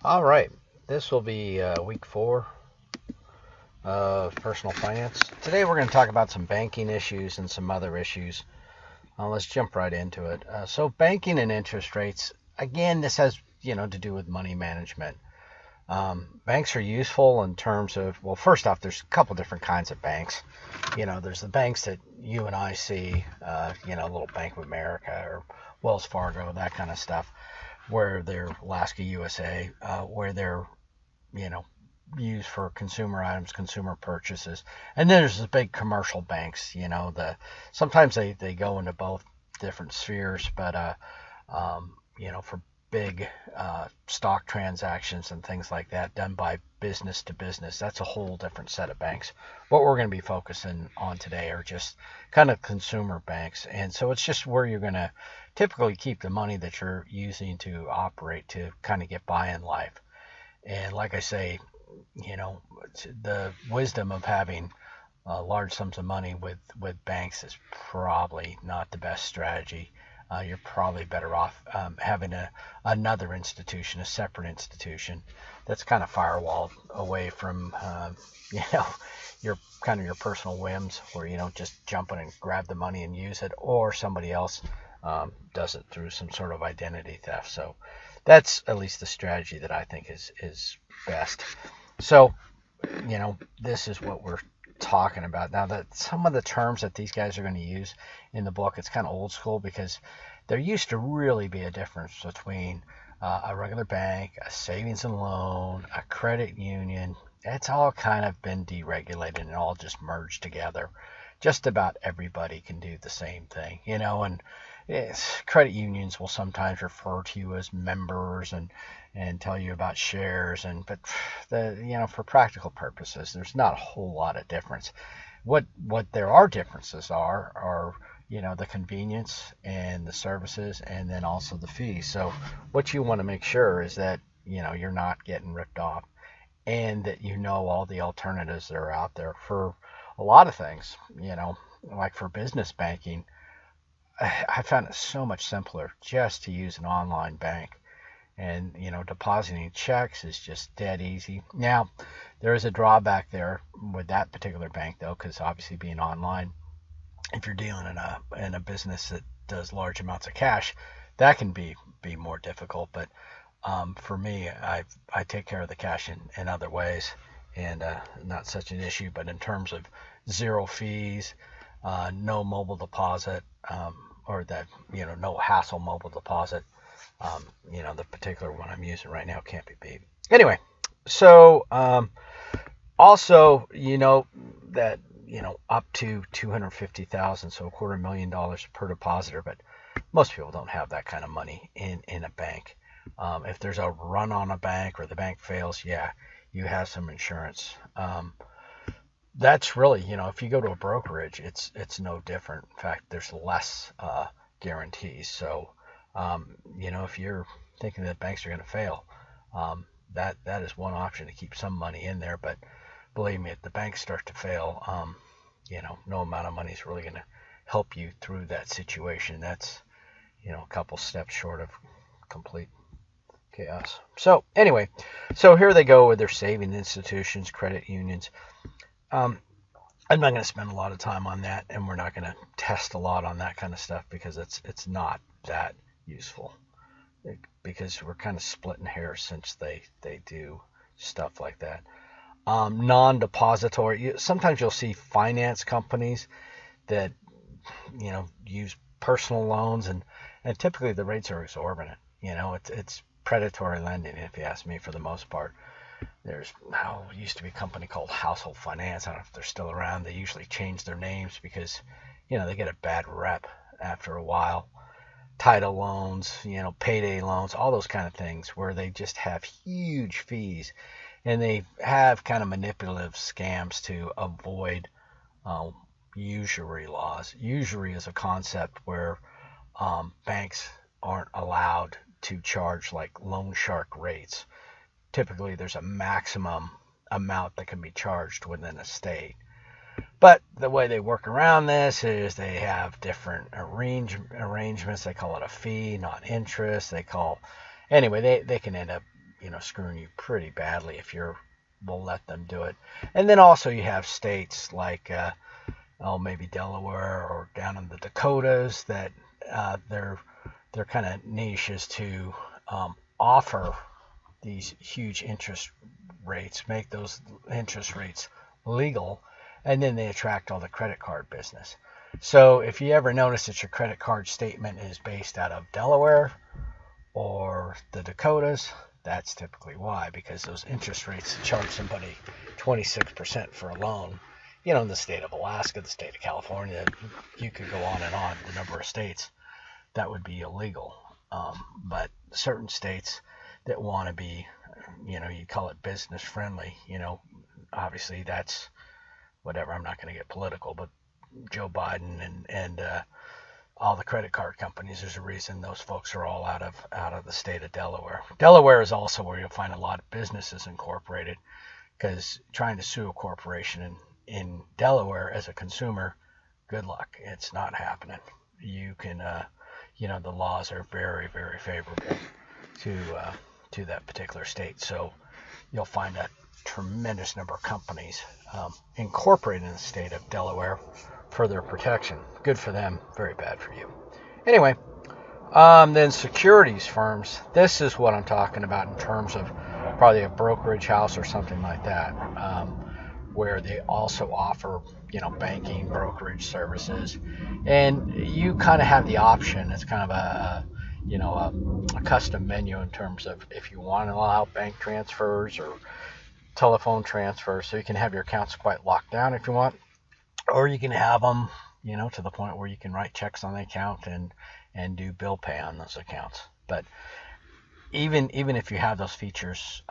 All right, this will be week 4 of personal finance. Today we're going to talk about some banking issues and some other issues. Let's jump right into it. So banking and interest rates. Again, this has to do with money management. Banks are useful in terms of, well, first off, there's a couple different kinds of banks. There's the banks that you and I see, little Bank of America or Wells Fargo, that kind of stuff, where they're Alaska USA, where they're you know, used for consumer items, consumer purchases. And then there's the big commercial banks, sometimes they go into both different spheres, but for big stock transactions and things like that done by business to business, that's a whole different set of banks. What we're going to be focusing on today are just kind of consumer banks. And so it's just where you're going to typically keep the money that you're using to operate to kind of get by in life. And like I say, the wisdom of having large sums of money with banks is probably not the best strategy. You're probably better off having another institution, a separate institution that's kind of firewalled away from, your your personal whims, where you don't just jump in and grab the money and use it, or somebody else does it through some sort of identity theft. So that's at least the strategy that I think is best. So, this is what we're talking about. Now, that some of the terms that these guys are going to use in the book, it's kind of old school, because there used to really be a difference between a regular bank, a savings and loan, a credit union. It's all kind of been deregulated and all just merged together. Just about everybody can do the same thing, and credit unions will sometimes refer to you as members and tell you about shares, but for practical purposes, there's not a whole lot of difference. What there are differences are the convenience and the services, and then also the fees. So what you want to make sure is that you're not getting ripped off, and that all the alternatives that are out there for a lot of things. Like for business banking, I found it so much simpler just to use an online bank. And, depositing checks is just dead easy. Now, there is a drawback there with that particular bank, though, because obviously being online, if you're dealing in a business that does large amounts of cash, that can be more difficult. But for me, I take care of the cash in other ways, and not such an issue. But in terms of zero fees, no mobile deposit, or that no hassle mobile deposit, the particular one I'm using right now can't be beat. Anyway, so also that up to $250,000, so $250,000 per depositor, but most people don't have that kind of money in a bank. If there's a run on a bank or the bank fails, yeah, you have some insurance. That's really, if you go to a brokerage, it's no different. In fact, there's less guarantees. So, if you're thinking that banks are going to fail, that is one option to keep some money in there. But believe me, if the banks start to fail, no amount of money is really going to help you through that situation. That's, a couple steps short of complete chaos. So anyway, so here they go with their saving institutions, credit unions. I'm not going to spend a lot of time on that, and we're not going to test a lot on that kind of stuff, because it's not that useful, because we're kind of splitting hairs since they do stuff like that. Non-depository. Sometimes you'll see finance companies that use personal loans, and typically the rates are exorbitant. It's predatory lending, if you ask me, for the most part. There's used to be a company called Household Finance. I don't know if they're still around. They usually change their names because they get a bad rep after a while. Title loans, payday loans, all those kind of things, where they just have huge fees, and they have kind of manipulative scams to avoid usury laws. Usury is a concept where banks aren't allowed to charge like loan shark rates. Typically, there's a maximum amount that can be charged within a state. But the way they work around this is they have different arrangements. They call it a fee, not interest. They can end up, screwing you pretty badly if will let them do it. And then also you have states like maybe Delaware or down in the Dakotas that their kind of niche is to offer these huge interest rates, make those interest rates legal, and then they attract all the credit card business. So if you ever notice that your credit card statement is based out of Delaware or the Dakotas, that's typically why, because those interest rates charge somebody 26% for a loan. In the state of Alaska, the state of California, you could go on and on, the number of states, that would be illegal. But certain states that want to be, you call it business friendly, obviously that's whatever. I'm not going to get political, but Joe Biden and all the credit card companies, there's a reason those folks are all out of the state of Delaware. Delaware is also where you'll find a lot of businesses incorporated, because trying to sue a corporation in Delaware as a consumer, good luck. It's not happening. You can, the laws are very, very favorable to that particular state. So you'll find a tremendous number of companies incorporated in the state of Delaware for their protection. Good for them, very bad for you. Anyway, then securities firms. This is what I'm talking about in terms of probably a brokerage house or something like that, where they also offer, banking, brokerage services, and you kind of have the option. It's kind of a custom menu in terms of if you want to allow bank transfers or telephone transfers, so you can have your accounts quite locked down if you want, or you can have them, to the point where you can write checks on the account and do bill pay on those accounts. But even if you have those features,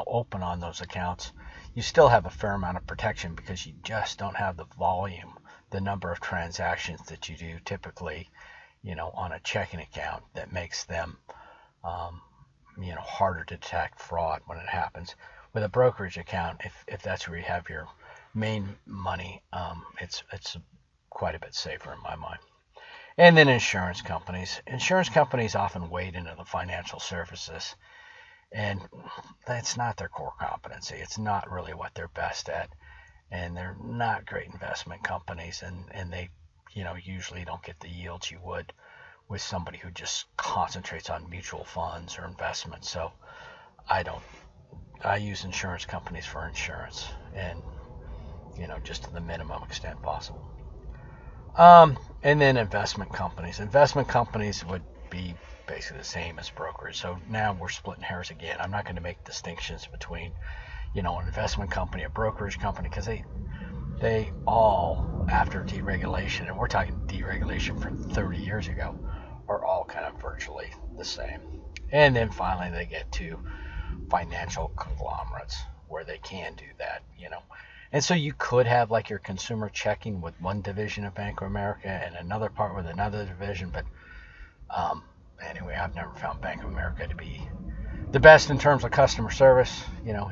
open on those accounts, you still have a fair amount of protection, because you just don't have the volume, the number of transactions that you do typically, on a checking account, that makes them, harder to detect fraud when it happens. With a brokerage account, if that's where you have your main money, it's quite a bit safer in my mind. And then insurance companies. Insurance companies often wade into the financial services, and that's not their core competency. It's not really what they're best at, and they're not great investment companies, and they usually don't get the yields you would with somebody who just concentrates on mutual funds or investments. So I use insurance companies for insurance, and just to the minimum extent possible. And then investment companies. Investment companies would be basically the same as brokers. So now we're splitting hairs again. I'm not going to make distinctions between, an investment company, a brokerage company, because they all, after deregulation, and we're talking deregulation from 30 years ago, are all kind of virtually the same. And then finally they get to financial conglomerates, where they can do that, And so you could have like your consumer checking with one division of Bank of America and another part with another division. But anyway, I've never found Bank of America to be the best in terms of customer service.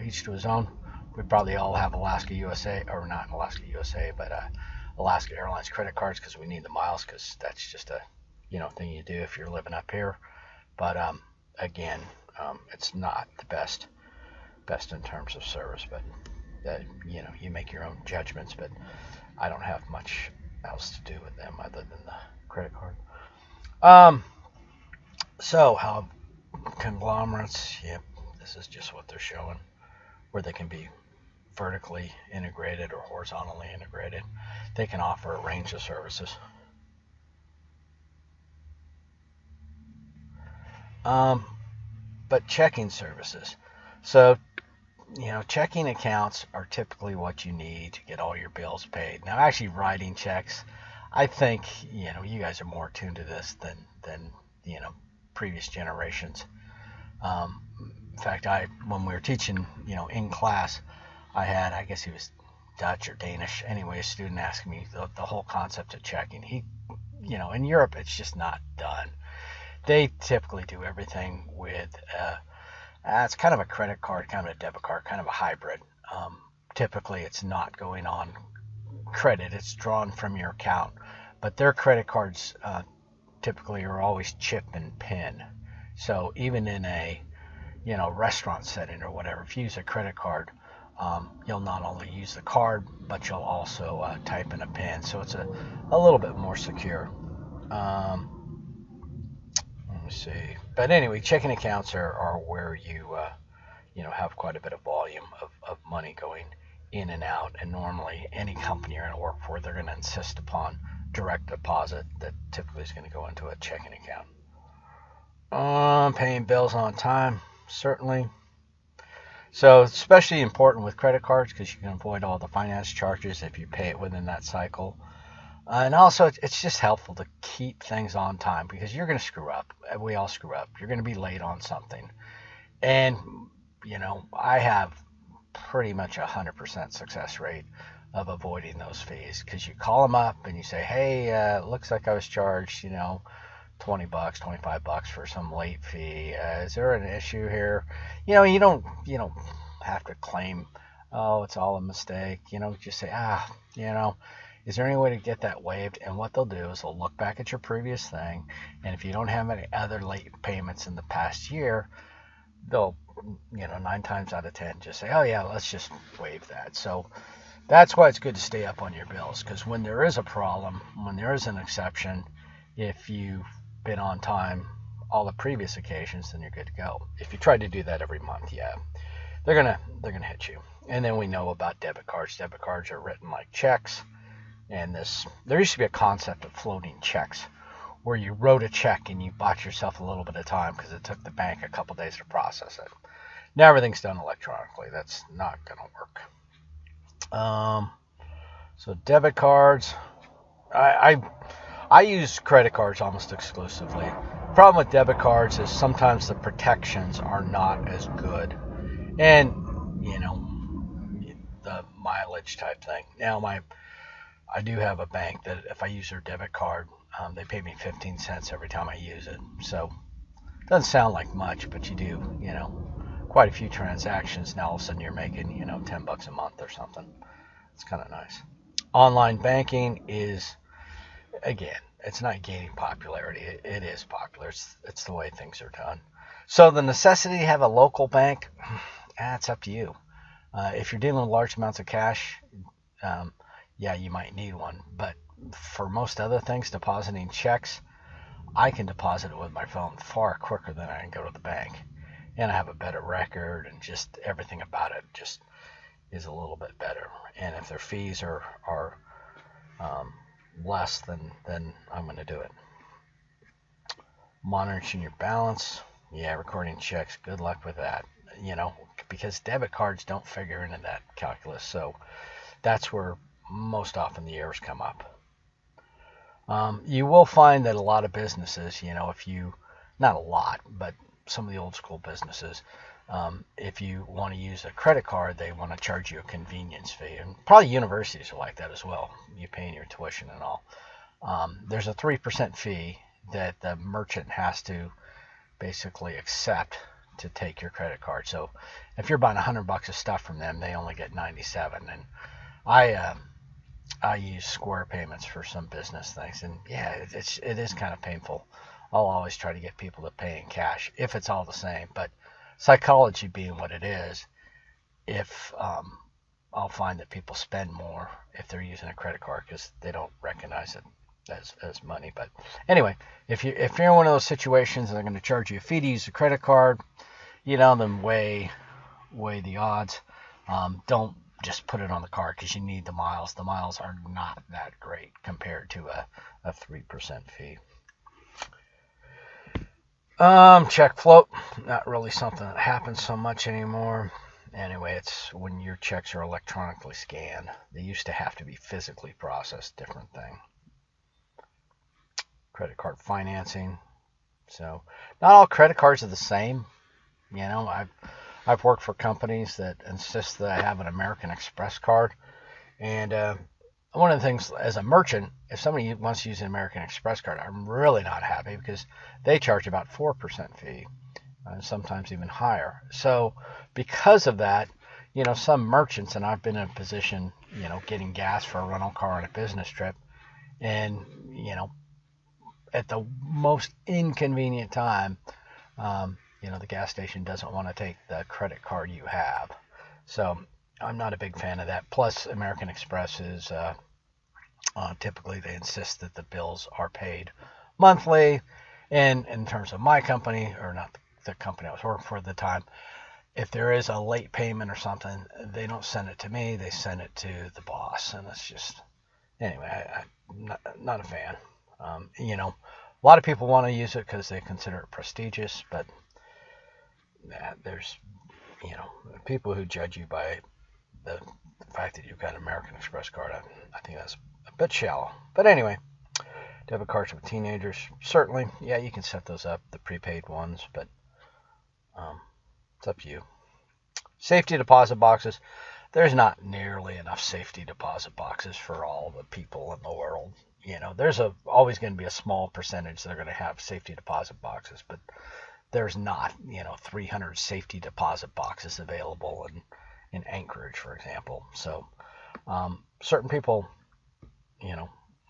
Each to his own. We probably all have Alaska USA, or not Alaska USA, but Alaska Airlines credit cards, because we need the miles, because that's just a thing you do if you're living up here. But again, it's not the best in terms of service, but you make your own judgments. But I don't have much else to do with them other than the credit card. So how conglomerates, this is just what they're showing, where they can be vertically integrated or horizontally integrated. They can offer a range of services. But checking services. So, checking accounts are typically what you need to get all your bills paid. Now, actually writing checks, I think, you guys are more attuned to this than previous generations. In fact, when we were teaching, in class, I guess he was Dutch or Danish. Anyway, a student asked me the whole concept of checking. In Europe, it's just not done. They typically do everything with, it's kind of a credit card, kind of a debit card, kind of a hybrid. Typically, it's not going on credit. It's drawn from your account. But their credit cards typically are always chip and pin. So even in a restaurant setting or whatever. If you use a credit card, you'll not only use the card, but you'll also type in a PIN, so it's a little bit more secure. Let me see. But anyway, checking accounts are where you have quite a bit of volume of money going in and out. And normally, any company you're going to work for, they're going to insist upon direct deposit that typically is going to go into a checking account. Paying bills on time, certainly. So it's especially important with credit cards because you can avoid all the finance charges if you pay it within that cycle. And also, it's just helpful to keep things on time because you're going to screw up. We all screw up. You're going to be late on something. And, I have pretty much 100% success rate of avoiding those fees because you call them up and you say, hey, looks like I was charged, $20, $25 for some late fee. Is there an issue here? You don't have to claim, oh, it's all a mistake. Just say, is there any way to get that waived? And what they'll do is they'll look back at your previous thing, and if you don't have any other late payments in the past year, they'll, 9 times out of 10 just say, oh yeah, let's just waive that. So that's why it's good to stay up on your bills, because when there is a problem, when there is an exception, if you've been on time all the previous occasions, then you're good to go. If you try to do that every month, yeah, they're gonna hit you. And then we know about debit cards. Debit cards are written like checks. And there used to be a concept of floating checks where you wrote a check and you bought yourself a little bit of time because it took the bank a couple days to process it. Now everything's done electronically. That's not going to work. So debit cards, I use credit cards almost exclusively. The problem with debit cards is sometimes the protections are not as good. And, the mileage type thing. Now I do have a bank that if I use their debit card, they pay me 15 cents every time I use it. So it doesn't sound like much, but you do, quite a few transactions. Now all of a sudden you're making, $10 a month or something. It's kind of nice. Online banking is, again, it's not gaining popularity. It is popular. It's the way things are done. So the necessity to have a local bank, it's up to you. If you're dealing with large amounts of cash, yeah, you might need one. But for most other things, depositing checks, I can deposit it with my phone far quicker than I can go to the bank. And I have a better record, and just everything about it just is a little bit better. And if their fees are less, then I'm going to do it. Monitoring your balance, yeah, recording checks, good luck with that. Because debit cards don't figure into that calculus. So that's where most often the errors come up. You will find that a lot of businesses, if you, not a lot, but some of the old school businesses, if you want to use a credit card, they want to charge you a convenience fee. And probably universities are like that as well. You paying your tuition and all. There's a 3% fee that the merchant has to basically accept to take your credit card. So if you're buying $100 of stuff from them, they only get 97. And I use Square payments for some business things, and yeah, it is kind of painful. I'll always try to get people to pay in cash if it's all the same. But psychology being what it is, if I'll find that people spend more if they're using a credit card because they don't recognize it as money. But anyway, if you're in one of those situations and they're going to charge you a fee to use a credit card, then weigh the odds. Don't just put it on the card because you need the miles. The miles are not that great compared to a 3% fee. Check float, not really something that happens so much anymore. Anyway, it's when your checks are electronically scanned. They used to have to be physically processed, different thing. Credit card financing. So not all credit cards are the same. I've worked for companies that insist that I have an American Express card. And one of the things as a merchant, if somebody wants to use an American Express card, I'm really not happy because they charge about 4% fee, sometimes even higher. So because of that, some merchants, and I've been in a position, getting gas for a rental car on a business trip, and, at the most inconvenient time, the gas station doesn't want to take the credit card you have. So I'm not a big fan of that. Plus, American Express is typically they insist that the bills are paid monthly. And in terms of my company, or not the company I was working for at the time, if there is a late payment or something, they don't send it to me. They send it to the boss. And it's just, anyway, I'm not a fan. A lot of people want to use it because they consider it prestigious, but there's, people who judge you by the fact that you've got an American Express card. I think that's a bit shallow. But anyway, debit cards with teenagers, certainly, yeah, you can set those up, the prepaid ones, but it's up to you. Safety deposit boxes. There's not nearly enough safety deposit boxes for all the people in the world. There's always going to be a small percentage that are going to have safety deposit boxes, but there's not, 300 safety deposit boxes available in Anchorage, for example. So certain people,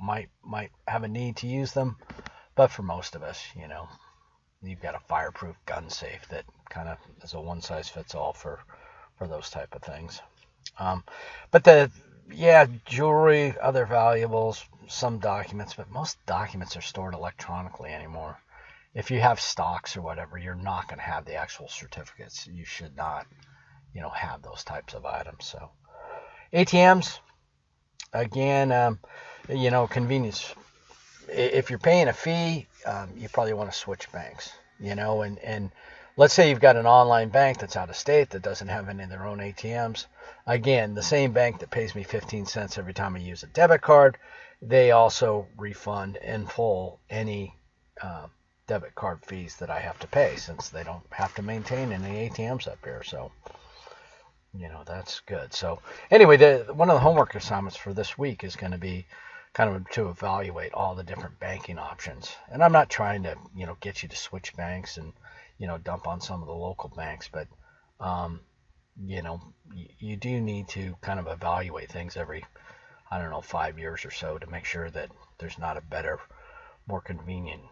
might have a need to use them, but for most of us, you've got a fireproof gun safe that kind of is a one-size-fits-all for those type of things. But jewelry, other valuables, some documents, but most documents are stored electronically anymore. If you have stocks or whatever, you're not going to have the actual certificates. You should not, have those types of items. So ATMs, again, convenience. If you're paying a fee, you probably want to switch banks, and let's say you've got an online bank that's out of state that doesn't have any of their own ATMs. Again, the same bank that pays me 15 cents every time I use a debit card, they also refund in full any debit card fees that I have to pay, since they don't have to maintain any ATMs up here. So, that's good. So anyway, one of the homework assignments for this week is going to be kind of to evaluate all the different banking options. And I'm not trying to, get you to switch banks and, dump on some of the local banks, but, you do need to kind of evaluate things every, 5 years or so to make sure that there's not a better, more convenient,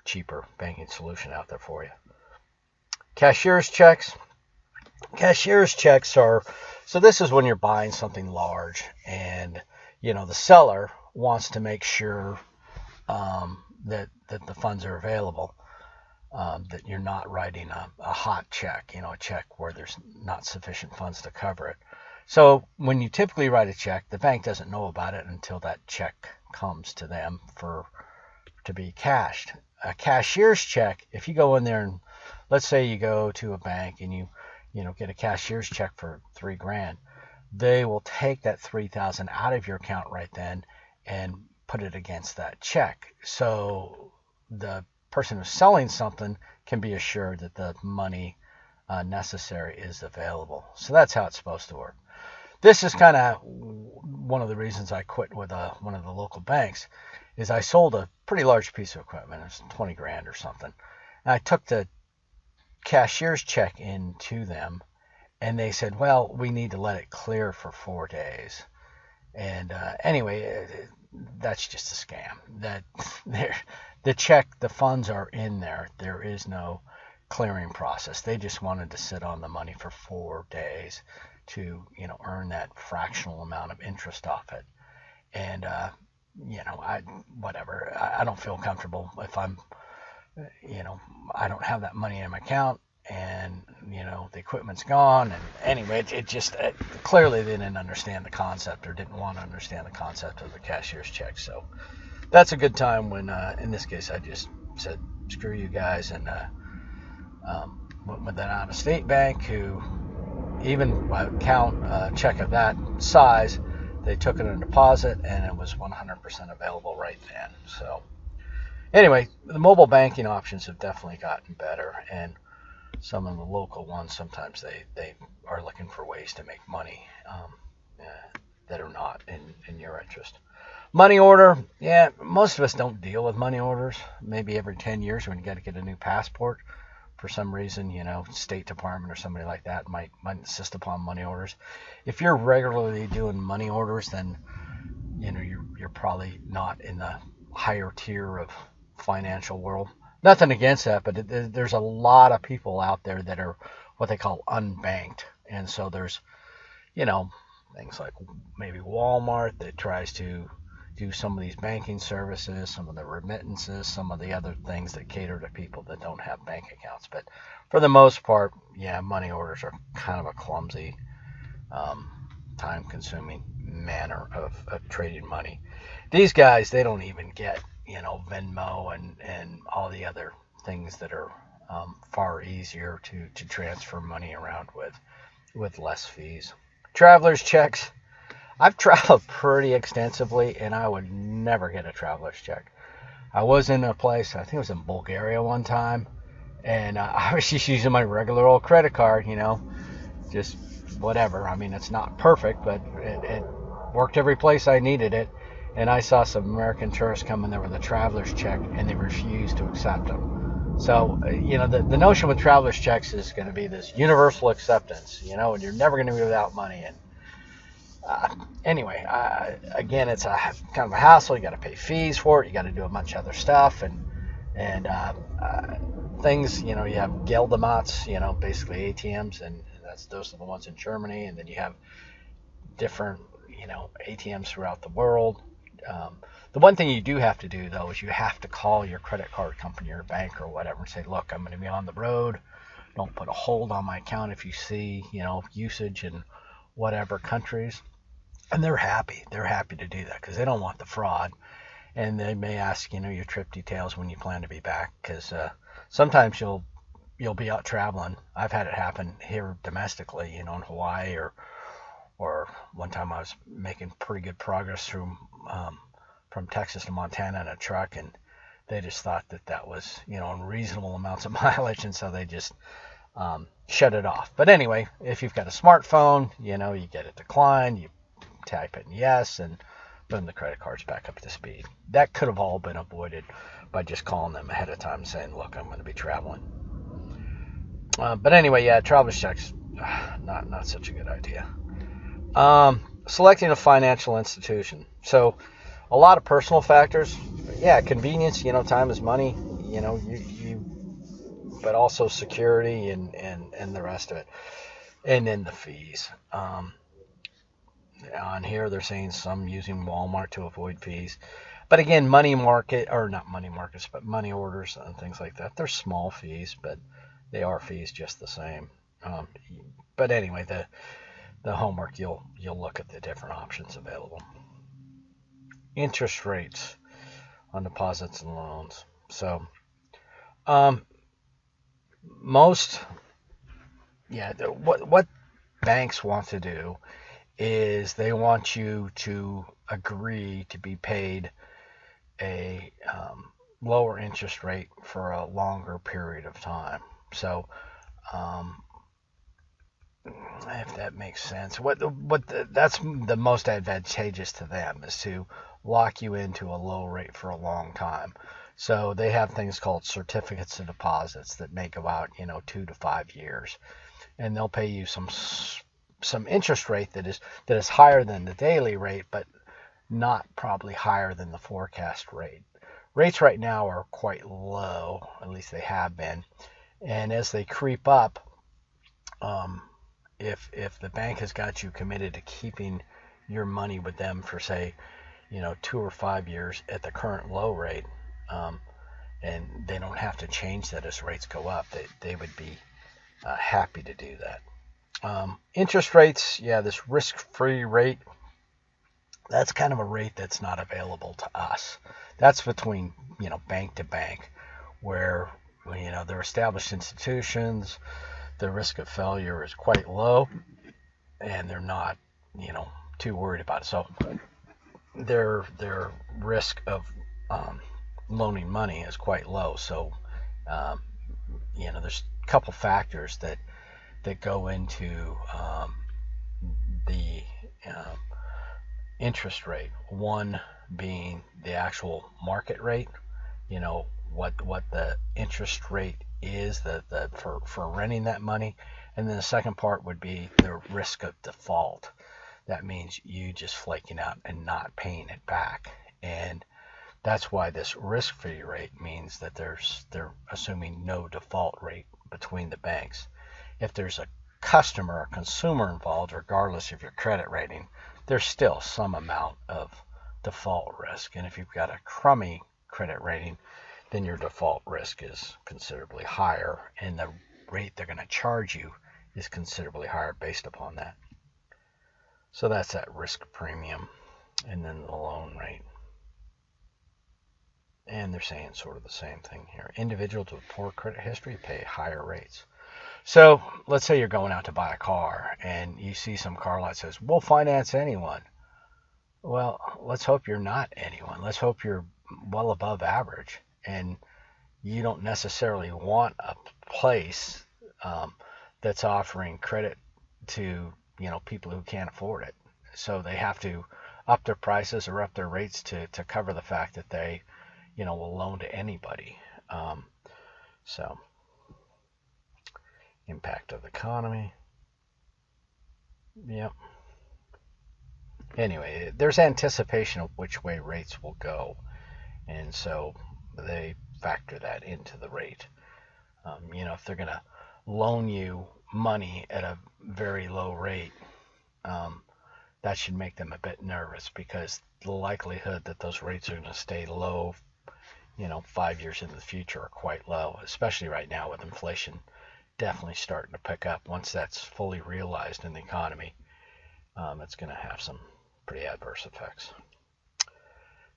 cheaper banking solution out there for you. Cashier's checks. Cashier's checks are, so this is when you're buying something large and, the seller wants to make sure that the funds are available, that you're not writing a hot check, a check where there's not sufficient funds to cover it. So when you typically write a check, the bank doesn't know about it until that check comes to them to be cashed. A cashier's check, if you go in there and let's say you go to a bank and you get a cashier's check for $3,000, they will take that $3,000 out of your account right then and put it against that check. So the person who's selling something can be assured that the money necessary is available. So that's how it's supposed to work. This is kind of one of the reasons I quit with one of the local banks, is I sold a pretty large piece of equipment. It was $20,000 or something. And I took the cashier's check into them, and they said, well, we need to let it clear for 4 days. And anyway, that's just a scam. That the check, the funds are in there. There is no clearing process. They just wanted to sit on the money for 4 days to, earn that fractional amount of interest off it. And, I don't feel comfortable if I'm, I don't have that money in my account and, the equipment's gone. And anyway, it just clearly they didn't understand the concept or didn't want to understand the concept of the cashier's check. So that's a good time when, in this case, I just said, screw you guys, and went with an out-of-state bank who, even by count a check of that size, they took it in a deposit and it was 100% available right then. So anyway, the mobile banking options have definitely gotten better, and some of the local ones, sometimes they are looking for ways to make money that are not in your interest. Money order, yeah, most of us don't deal with money orders. Maybe every 10 years when you got to get a new passport. For some reason, State Department or somebody like that might insist upon money orders. If you're regularly doing money orders, then you're probably not in the higher tier of financial world. Nothing against that, but there's a lot of people out there that are what they call unbanked. And so there's, you know, things like maybe Walmart that tries to do some of these banking services, some of the remittances, some of the other things that cater to people that don't have bank accounts. But for the most part, yeah, money orders are kind of a clumsy, um, time consuming manner of trading money. These guys, they don't even get, Venmo and all the other things that are far easier to transfer money around with less fees. Traveler's checks. I've traveled pretty extensively, and I would never get a traveler's check. I was in a place, I think it was in Bulgaria one time, and I was just using my regular old credit card, just whatever. I mean, it's not perfect, but it worked every place I needed it. And I saw some American tourists come in there with a traveler's check, and they refused to accept them. So, the notion with traveler's checks is going to be this universal acceptance, and you're never going to be without money. And anyway, again, it's a kind of a hassle. You got to pay fees for it. You got to do a bunch of other stuff, and things. You have Geldemats, basically ATMs, and those are the ones in Germany, and then you have different, ATMs throughout the world. The one thing you do have to do, though, is you have to call your credit card company or bank or whatever and say, look, I'm going to be on the road. Don't put a hold on my account if you see, usage in whatever countries. And they're happy. They're happy to do that because they don't want the fraud. And they may ask, your trip details when you plan to be back, because sometimes you'll be out traveling. I've had it happen here domestically, in Hawaii, or one time I was making pretty good progress through from Texas to Montana in a truck, and they just thought that was, unreasonable amounts of mileage, and so they just shut it off. But anyway, if you've got a smartphone, you get it declined, you type in yes, and boom, the credit card's back up to speed. That could have all been avoided by just calling them ahead of time and saying, look, I'm going to be traveling. But anyway, yeah, traveler's checks, not such a good idea. Selecting a financial institution. So a lot of personal factors. Yeah, convenience, time is money, but also security and the rest of it. And then the fees. On here, they're saying some using Walmart to avoid fees. But again, money market, or not money markets, but money orders and things like that, they're small fees, but they are fees just the same. But anyway, the homework, you'll look at the different options available. Interest rates on deposits and loans. So what banks want to do is they want you to agree to be paid a lower interest rate for a longer period of time. So if that makes sense, that's the most advantageous to them, is to lock you into a low rate for a long time. So they have things called certificates of deposits that may go out, 2 to 5 years, and they'll pay you some interest rate that is higher than the daily rate, but not probably higher than the forecast rate. Rates right now are quite low, at least they have been, and as they creep up, if the bank has got you committed to keeping your money with them for, say, 2 or 5 years at the current low rate, and they don't have to change that as rates go up, they would be happy to do that. Interest rates, yeah, this risk-free rate, that's kind of a rate that's not available to us. That's between, bank to bank, where, they're established institutions, the risk of failure is quite low, and they're not, too worried about it. So their risk of loaning money is quite low. So, there's a couple factors that go into the interest rate. One being the actual market rate, what the interest rate is for renting that money. And then the second part would be the risk of default. That means you just flaking out and not paying it back. And That's why this risk-free rate means that they're assuming no default rate between the banks. If there's a customer or consumer involved, regardless of your credit rating, there's still some amount of default risk. And if you've got a crummy credit rating, then your default risk is considerably higher, and the rate they're going to charge you is considerably higher based upon that. So that's that risk premium, and then the loan rate. And they're saying sort of the same thing here. Individuals with poor credit history pay higher rates. So let's say you're going out to buy a car and you see some car lot says, we'll finance anyone. Well, let's hope you're not anyone. Let's hope you're well above average, and you don't necessarily want a place that's offering credit to people who can't afford it. So they have to up their prices or up their rates to cover the fact that they will loan to anybody. So impact of the economy. Yep. Anyway, there's anticipation of which way rates will go, and so they factor that into the rate. If they're going to loan you money at a very low rate, that should make them a bit nervous, because the likelihood that those rates are going to stay low 5 years into the future are quite low, especially right now with inflation definitely starting to pick up. Once that's fully realized in the economy, it's going to have some pretty adverse effects.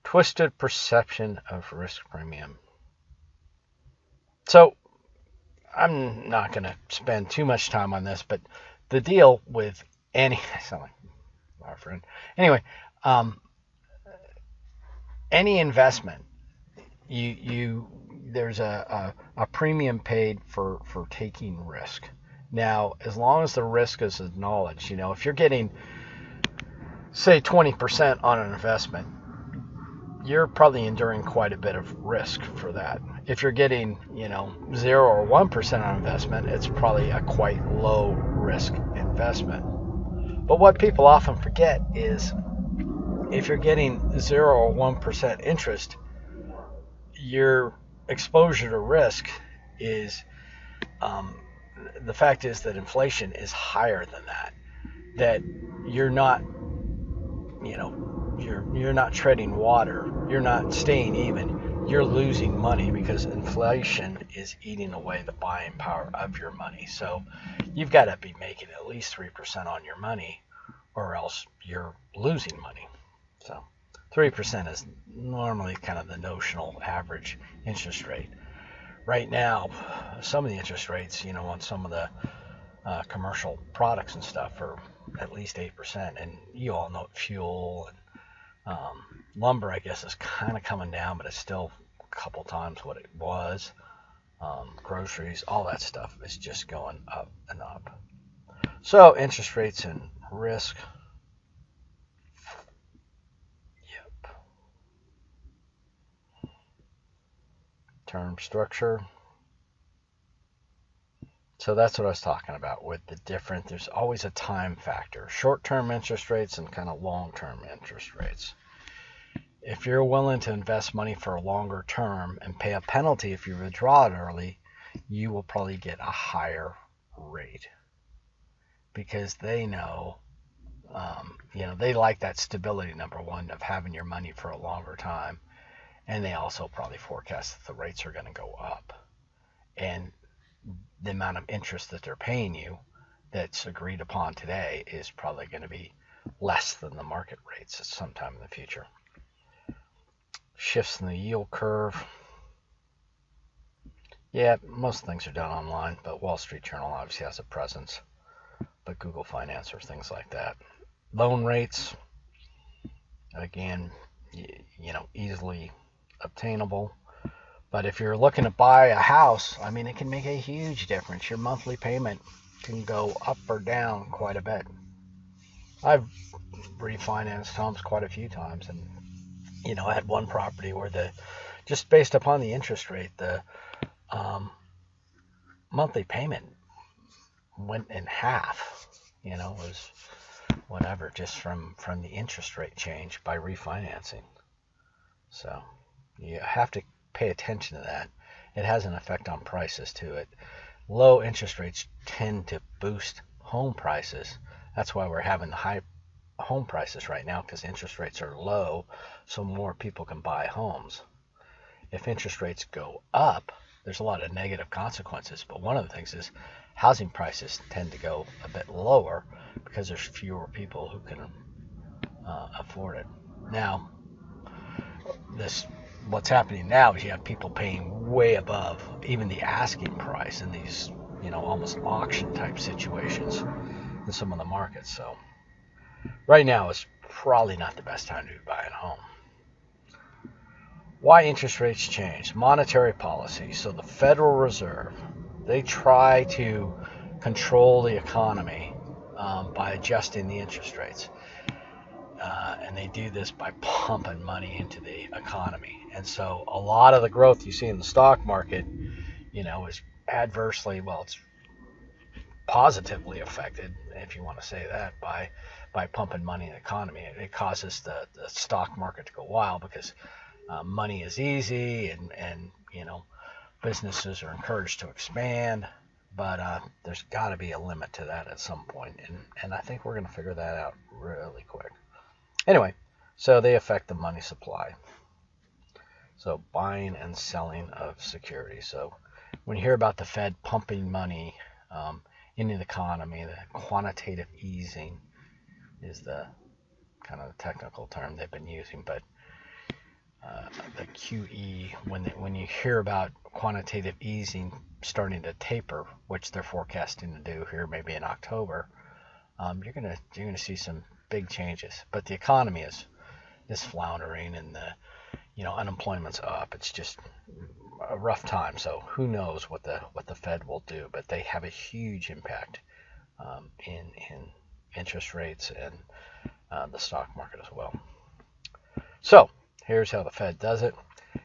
Twisted perception of risk premium. So I'm not going to spend too much time on this, but the deal with any, I sound like our friend. Anyway, any investment, there's a premium paid for taking risk. Now, as long as the risk is acknowledged, if you're getting, say, 20% on an investment, you're probably enduring quite a bit of risk for that. If you're getting, 0 or 1% on investment, it's probably a quite low risk investment. But what people often forget is if you're getting 0 or 1% interest, your exposure to risk is, the fact is that inflation is higher than that. That you're not, you're not treading water. You're not staying even. You're losing money because inflation is eating away the buying power of your money. So you've got to be making at least 3% on your money, or else you're losing money. So 3% is normally kind of the notional average interest rate. Right now, some of the interest rates, on some of the commercial products and stuff are at least 8%. And you all know fuel and lumber, I guess, is kind of coming down, but it's still a couple times what it was. Groceries, all that stuff is just going up and up. So interest rates and risk. Yep. Term structure. So that's what I was talking about with the different, there's always a time factor. Short-term interest rates and kind of long-term interest rates. If you're willing to invest money for a longer term and pay a penalty if you withdraw it early, you will probably get a higher rate, because they know, they like that stability, number one, of having your money for a longer time. And they also probably forecast that the rates are going to go up. And the amount of interest that they're paying you that's agreed upon today is probably going to be less than the market rates at some time in the future. Shifts in the yield curve. Yeah, most things are done online, but Wall Street Journal obviously has a presence. But Google Finance or things like that. Loan rates, again, easily obtainable. But if you're looking to buy a house, it can make a huge difference. Your monthly payment can go up or down quite a bit. I've refinanced homes quite a few times, and I had one property where just based upon the interest rate, the monthly payment went in half. It was whatever, just from the interest rate change by refinancing. So You have to pay attention to that. It has an effect on prices too. Low interest rates tend to boost home prices. That's why we're having the high home prices right now, because interest rates are low, so more people can buy homes. If interest rates go up, there's a lot of negative consequences, but one of the things is housing prices tend to go a bit lower because there's fewer people who can afford it. Now, what's happening now is you have people paying way above even the asking price in these, almost auction type situations in some of the markets. So right now is probably not the best time to be buying a home. Why interest rates change? Monetary policy. So the Federal Reserve, they try to control the economy by adjusting the interest rates. And they do this by pumping money into the economy. And so a lot of the growth you see in the stock market, is adversely, it's positively affected, if you want to say that, by pumping money in the economy. It causes the stock market to go wild because money is easy, and businesses are encouraged to expand, but there's got to be a limit to that at some point, and I think we're going to figure that out really quick. Anyway, so they affect the money supply. So buying and selling of securities. So when you hear about the Fed pumping money into the economy, the quantitative easing is the kind of the technical term they've been using, but the QE, when you hear about quantitative easing starting to taper, which they're forecasting to do here maybe in October, you're gonna see some big changes. But the economy is floundering, and the unemployment's up. It's just a rough time. So who knows what the Fed will do? But they have a huge impact in interest rates and the stock market as well. So here's how the Fed does it.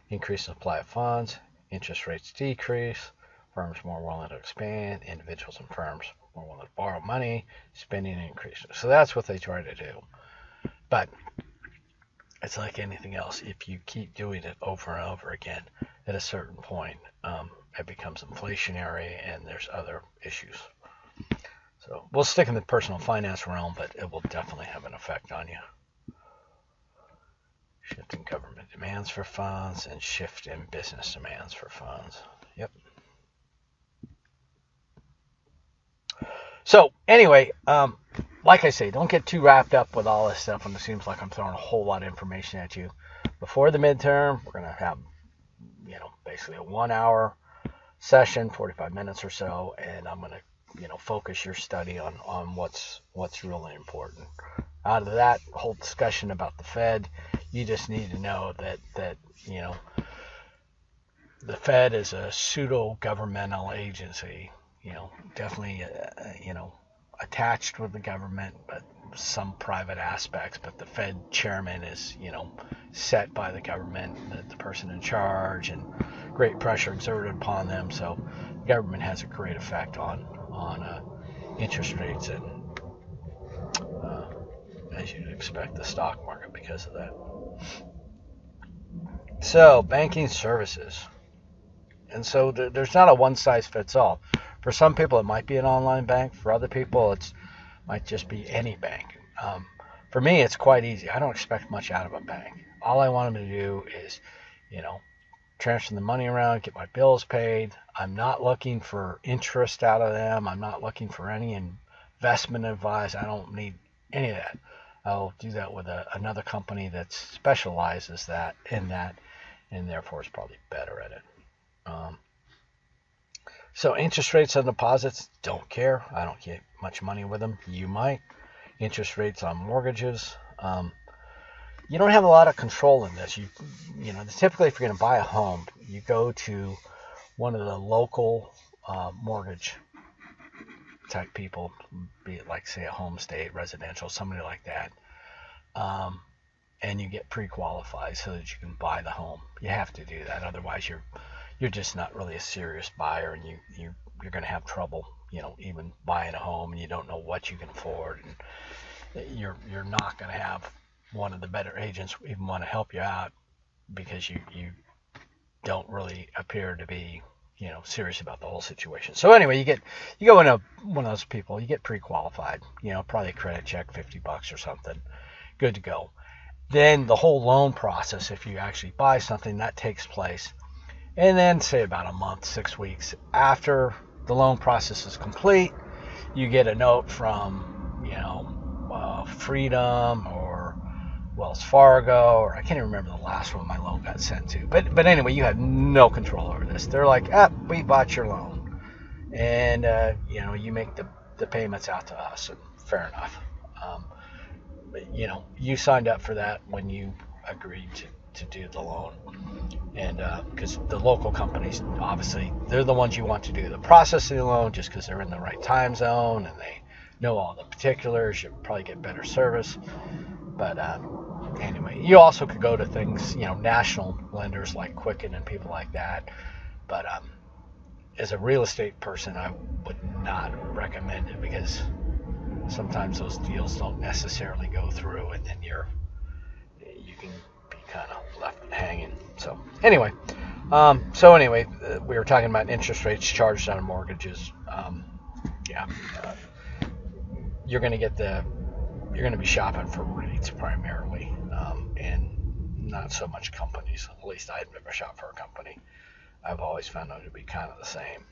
Increase the supply of funds, interest rates decrease, firms more willing to expand, individuals and firms more willing to borrow money, spending increases. So that's what they try to do. But it's like anything else. If you keep doing it over and over again, at a certain point, it becomes inflationary and there's other issues. So we'll stick in the personal finance realm, but it will definitely have an effect on you. Shift in government demands for funds and shift in business demands for funds. Yep. So anyway, like I say, don't get too wrapped up with all this stuff when it seems like I'm throwing a whole lot of information at you. Before the midterm, we're going to have, basically a 1 hour session, 45 minutes or so, and I'm going to, focus your study on what's really important. Out of that whole discussion about the Fed, you just need to know that the Fed is a pseudo-governmental agency, definitely, attached with the government, but some private aspects. But the Fed chairman is, set by the government, the person in charge, and great pressure exerted upon them. So the government has a great effect on interest rates and, as you'd expect, the stock market because of that. So banking services. And so there's not a one-size-fits-all. For some people, it might be an online bank. For other people, it might just be any bank. For me, it's quite easy. I don't expect much out of a bank. All I want them to do is, transfer the money around, get my bills paid. I'm not looking for interest out of them. I'm not looking for any investment advice. I don't need any of that. I'll do that with another company that specializes in that, and therefore is probably better at it. So interest rates on deposits, don't care. I don't get much money with them. You might. Interest rates on mortgages. You don't have a lot of control in this. Typically, if you're going to buy a home, you go to one of the local mortgage type people, be it like, say, a home state, residential, somebody like that, and you get pre-qualified so that you can buy the home. You have to do that. Otherwise, you're just not really a serious buyer, and you're going to have trouble, even buying a home, and you don't know what you can afford, and you're not going to have one of the better agents even want to help you out because you don't really appear to be, serious about the whole situation. So anyway, you go into one of those people, you get pre-qualified, probably a credit check, $50 or something, good to go. Then the whole loan process, if you actually buy something, that takes place. And then say about a month, 6 weeks after the loan process is complete, you get a note from, Freedom or Wells Fargo, or I can't even remember the last one my loan got sent to. But anyway, you have no control over this. They're like, we bought your loan, and you make the payments out to us, and fair enough. But you signed up for that when you agreed to do the loan, and because the local companies, obviously, they're the ones you want to do the processing of the loan, just because they're in the right time zone and they know all the particulars. You'll probably get better service. But anyway, you also could go to things, national lenders like Quicken and people like that. But as a real estate person, I would not recommend it, because sometimes those deals don't necessarily go through, and then you can be kind of left hanging. So anyway, we were talking about interest rates charged on mortgages. You're going to be shopping for rates primarily, and not so much companies. At least I've never shopped for a company. I've always found them to be kind of the same.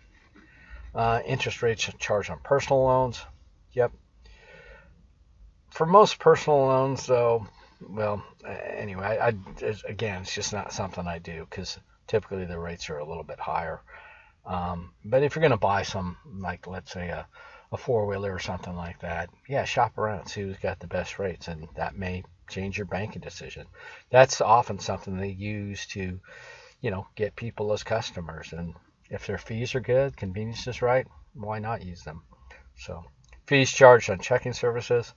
Interest rates charged on personal loans. Yep. For most personal loans, though, anyway, again, it's just not something I do, because typically the rates are a little bit higher. But if you're going to buy some, like let's say a four-wheeler or something like that, shop around, see who's got the best rates, and that may change your banking decision. That's often something they use to, get people as customers. And if their fees are good, convenience is right, why not use them? So, fees charged on checking services.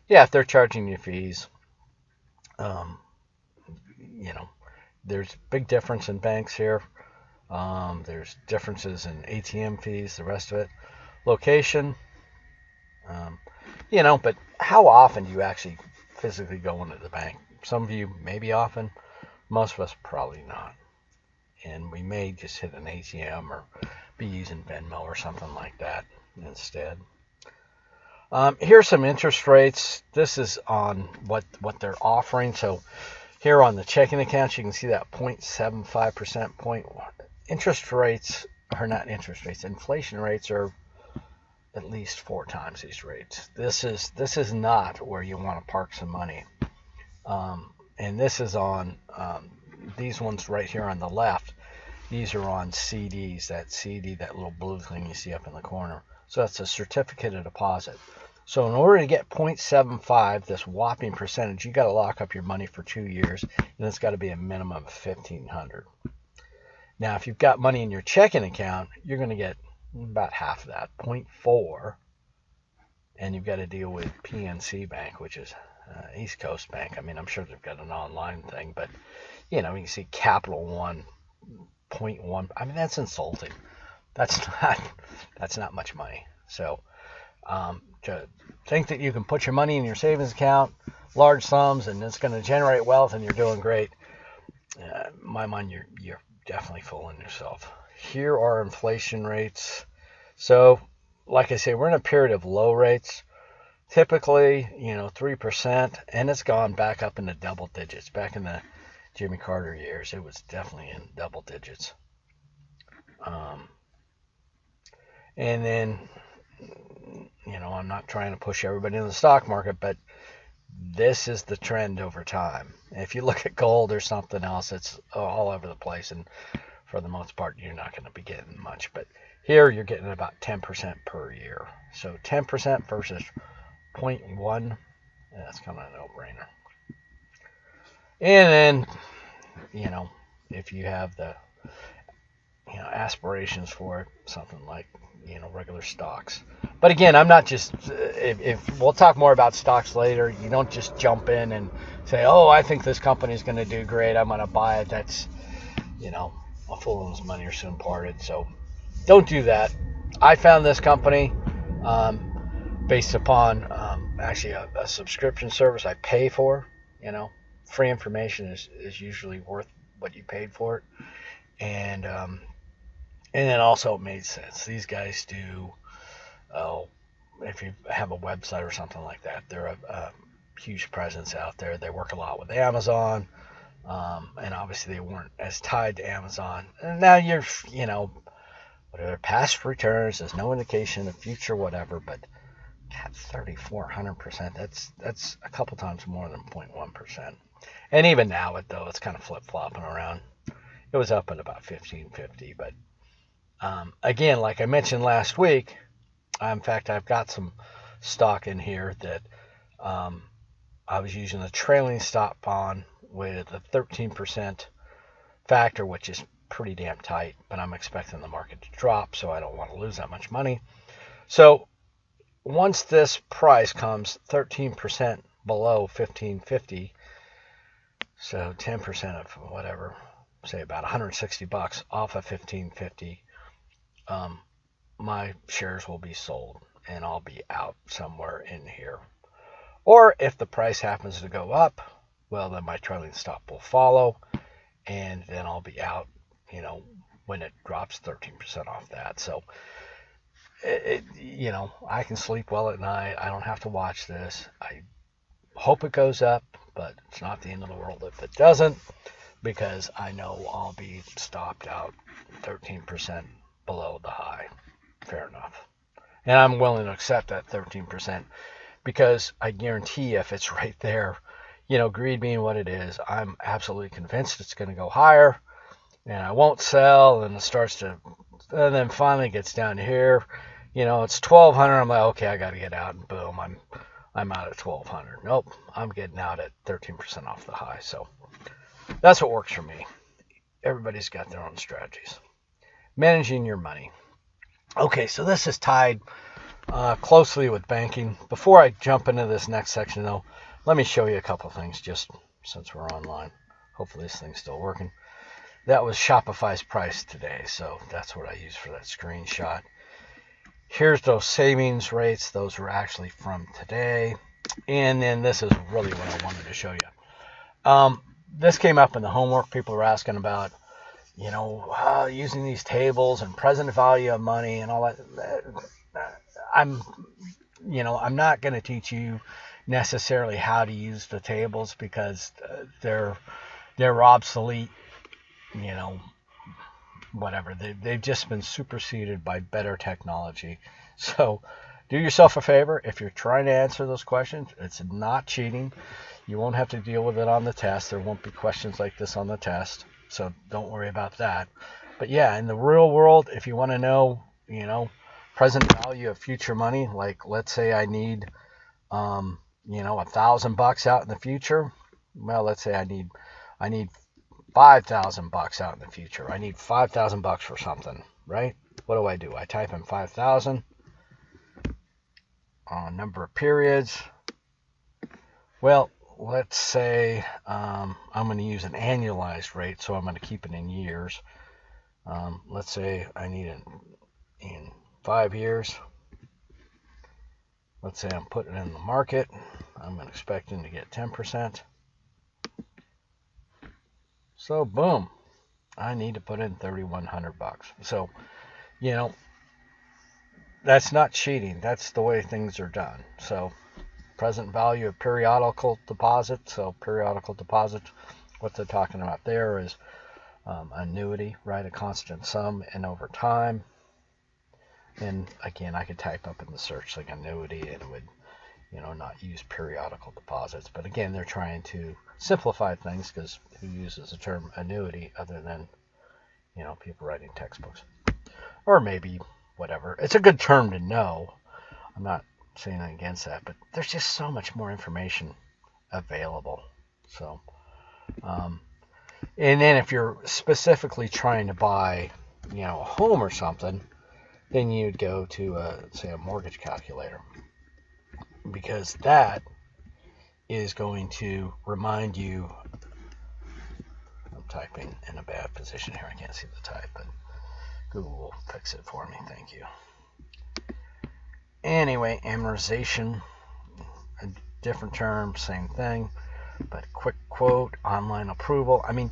Yeah, if they're charging you fees, there's big difference in banks here. There's differences in ATM fees, the rest of it. Location, but how often do you actually physically go into the bank? Some of you maybe often, most of us probably not. And we may just hit an ATM or be using Venmo or something like that instead. Here's some interest rates. This is on what they're offering. So here on the checking accounts, you can see that 0.75% interest rates are not interest rates. Inflation rates are at least 4 times these rates. This is not where you want to park some money. And this is on these ones right here on the left. These are on CDs. That CD, that little blue thing you see up in the corner. So that's a certificate of deposit. So in order to get 0.75, this whopping percentage, you got to lock up your money for 2 years, and it's got to be a minimum of $1,500. Now, if you've got money in your checking account, you're going to get about half of that, 0.4, and you've got to deal with PNC Bank, which is East Coast Bank. I mean, I'm sure they've got an online thing, but you can see Capital One, 0.1. I mean, that's insulting. That's not much money. So to think that you can put your money in your savings account, large sums, and it's going to generate wealth and you're doing great, in my mind, you're definitely fooling yourself. Here are inflation rates. So, like I say, we're in a period of low rates. Typically, 3%, and it's gone back up into double digits. Back in the Jimmy Carter years, it was definitely in double digits. And then, I'm not trying to push everybody in the stock market, but this is the trend over time. If you look at gold or something else, it's all over the place, and for the most part, you're not going to be getting much. But here, you're getting about 10% per year. So 10% versus 0.1, that's kind of a no-brainer. And then, if you have the, aspirations for something like, regular stocks. But again, I'm not just, if we'll talk more about stocks later, you don't just jump in and say, oh, I think this company is going to do great, I'm going to buy it. That's, a fool's money or soon parted. So don't do that. I found this company based upon actually a subscription service I pay for. Free information is usually worth what you paid for it. And then also it made sense. These guys do, if you have a website or something like that, they're a huge presence out there. They work a lot with Amazon, and obviously they weren't as tied to Amazon. And now whatever past returns, there's no indication of future whatever, but 3,400%. That's a couple times more than 0.1%. And even now, it's kind of flip flopping around. It was up at about 1550, but again, like I mentioned last week, in fact, I've got some stock in here that I was using a trailing stop on with a 13% factor, which is pretty damn tight, but I'm expecting the market to drop, so I don't want to lose that much money. So once this price comes 13% below 1550, so 10% of whatever, say about $160 off of 1550, my shares will be sold and I'll be out somewhere in here. Or if the price happens to go up, well, then my trailing stop will follow, and then I'll be out, when it drops 13% off that. So, I can sleep well at night. I don't have to watch this. I hope it goes up, but it's not the end of the world if it doesn't, because I know I'll be stopped out 13% below the high. Fair enough. And I'm willing to accept that 13% because I guarantee if it's right there, greed being what it is, I'm absolutely convinced it's going to go higher, and I won't sell, and it starts to, and then finally gets down to here, it's 1,200. I'm like, okay, I got to get out, and boom, I'm out at 1,200. Nope, I'm getting out at 13% off the high. So that's what works for me. Everybody's got their own strategies. Managing your money. Okay, so this is tied closely with banking. Before I jump into this next section, though, let me show you a couple things just since we're online. Hopefully this thing's still working. That was Shopify's price today, so that's what I used for that screenshot. Here's those savings rates. Those were actually from today. And then this is really what I wanted to show you. This came up in the homework. People were asking about, using these tables and present value of money and all that. I'm not going to teach you necessarily how to use the tables because they're obsolete. Whatever. They've just been superseded by better technology. So do yourself a favor. If you're trying to answer those questions, it's not cheating. You won't have to deal with it on the test. There won't be questions like this on the test. So don't worry about that. But yeah, in the real world, if you want to know, present value of future money, like let's say I need, $1,000 out in the future. Well, let's say I need $5,000 out in the future. I need $5,000 for something, right? What do? I type in 5,000, number of periods. Well, let's say I'm going to use an annualized rate, so I'm going to keep it in years. Let's say I need it in 5 years. Let's say I'm putting it in the market. I'm expecting to get 10%. So boom, I need to put in $3,100. So, that's not cheating. That's the way things are done. So present value of periodical deposit. So periodical deposit, what they're talking about there is annuity, right? A constant sum and over time. And again, I could type up in the search like annuity and it would, not use periodical deposits. But again, they're trying to simplify things because who uses the term annuity other than, people writing textbooks? Or maybe whatever. It's a good term to know. I'm not saying against that, but there's just so much more information available. So, and then if you're specifically trying to buy, a home or something, then you'd go to, say, a mortgage calculator. Because that is going to remind you, I'm typing in a bad position here, I can't see the type, but Google will fix it for me, thank you. Anyway, amortization, a different term, same thing, but quick quote, online approval. I mean,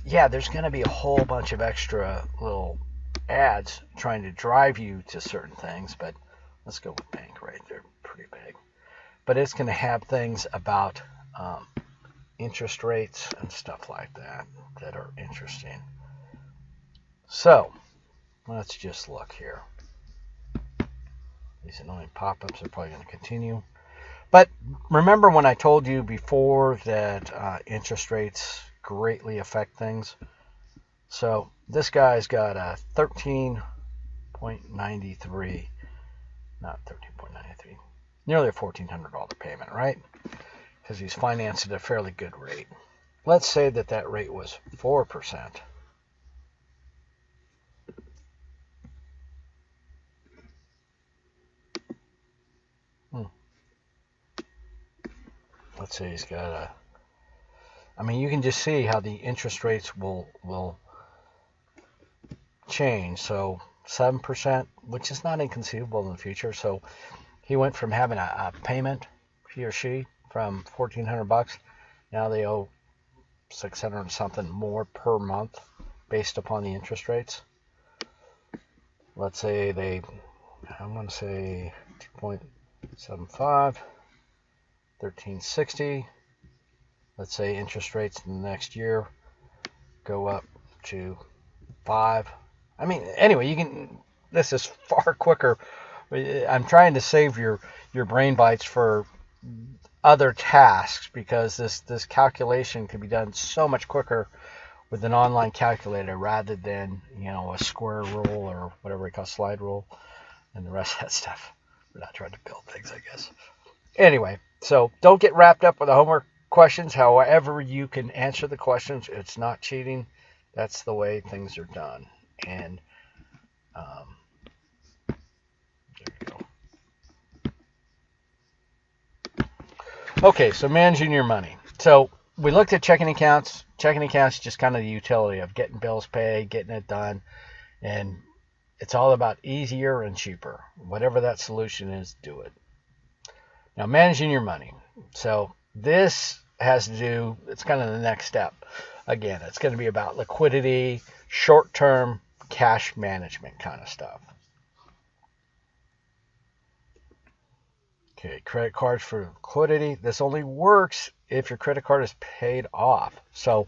yeah, there's going to be a whole bunch of extra little ads trying to drive you to certain things, but let's go with bank, right? They're pretty big. But it's going to have things about interest rates and stuff like that that are interesting. So let's just look here. These annoying pop-ups are probably going to continue. But remember when I told you before that interest rates greatly affect things? So this guy's got a 13.93, not 13.93, nearly a $1,400 payment, right? Because he's financed at a fairly good rate. Let's say that that rate was 4%. Let's say he's got a, I mean, you can just see how the interest rates will change. So 7%, which is not inconceivable in the future. So he went from having a payment, he or she, from $1,400. Now they owe 600 and something more per month based upon the interest rates. Let's say I'm going to say 2.75, 1360. Let's say interest rates in the next year go up to 5. I mean, anyway, this is far quicker. I'm trying to save your brain bites for other tasks because this calculation can be done so much quicker with an online calculator rather than, a square rule or whatever we call slide rule and the rest of that stuff. We're not trying to build things, I guess. Anyway, so don't get wrapped up with the homework questions. However you can answer the questions, it's not cheating. That's the way things are done. And there you go. Okay, so managing your money. So we looked at checking accounts. Checking accounts is just kind of the utility of getting bills paid, getting it done, and it's all about easier and cheaper. Whatever that solution is, do it. Now, managing your money. So this has to do, it's kind of the next step. Again, it's going to be about liquidity, short-term cash management kind of stuff. Okay, credit cards for liquidity. This only works if your credit card is paid off. So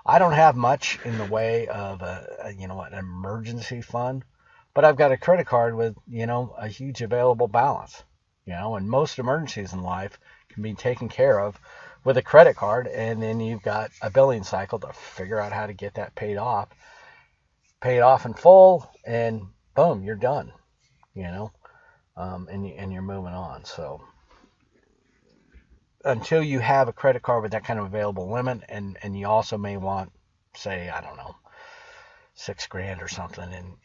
I don't have much in the way of an emergency fund, but I've got a credit card with, a huge available balance. And most emergencies in life can be taken care of with a credit card, and then you've got a billing cycle to figure out how to get that paid off in full, and boom, you're done, and you're moving on. So until you have a credit card with that kind of available limit, and you also may want, say, I don't know, $6,000 or something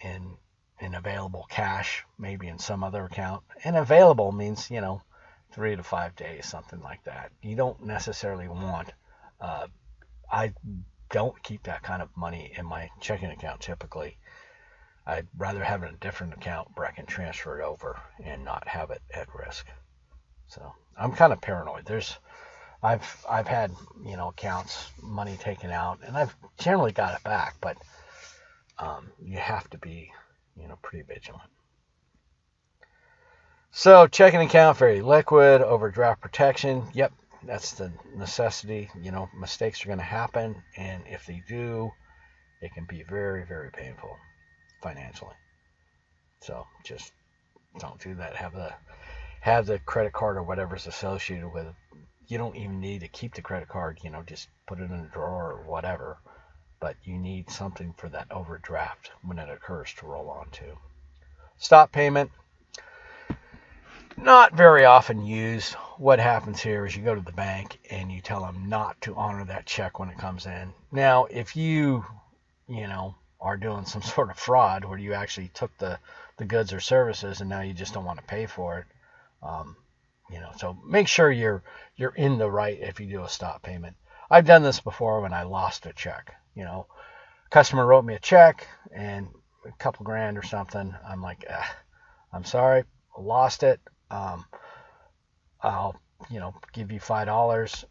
in available cash, maybe in some other account. And available means, 3 to 5 days, something like that. You don't necessarily want, I don't keep that kind of money in my checking account typically. I'd rather have it in a different account where I can transfer it over and not have it at risk. So I'm kind of paranoid. I've had, accounts, money taken out, and I've generally got it back, but you have to be, pretty vigilant. So checking account, very liquid, overdraft protection. Yep, that's the necessity. Mistakes are going to happen, and if they do, it can be very, very painful financially. So just don't do that. Have the credit card or whatever's associated with it. You don't even need to keep the credit card. Just put it in a drawer or whatever. But you need something for that overdraft when it occurs to roll on to. Stop payment. Not very often used. What happens here is you go to the bank and you tell them not to honor that check when it comes in. Now, if you are doing some sort of fraud where you actually took the goods or services and now you just don't want to pay for it, so make sure you're in the right if you do a stop payment. I've done this before when I lost a check. Customer wrote me a check and a couple grand or something. I'm like, I'm sorry, I lost it. I'll, give you $5.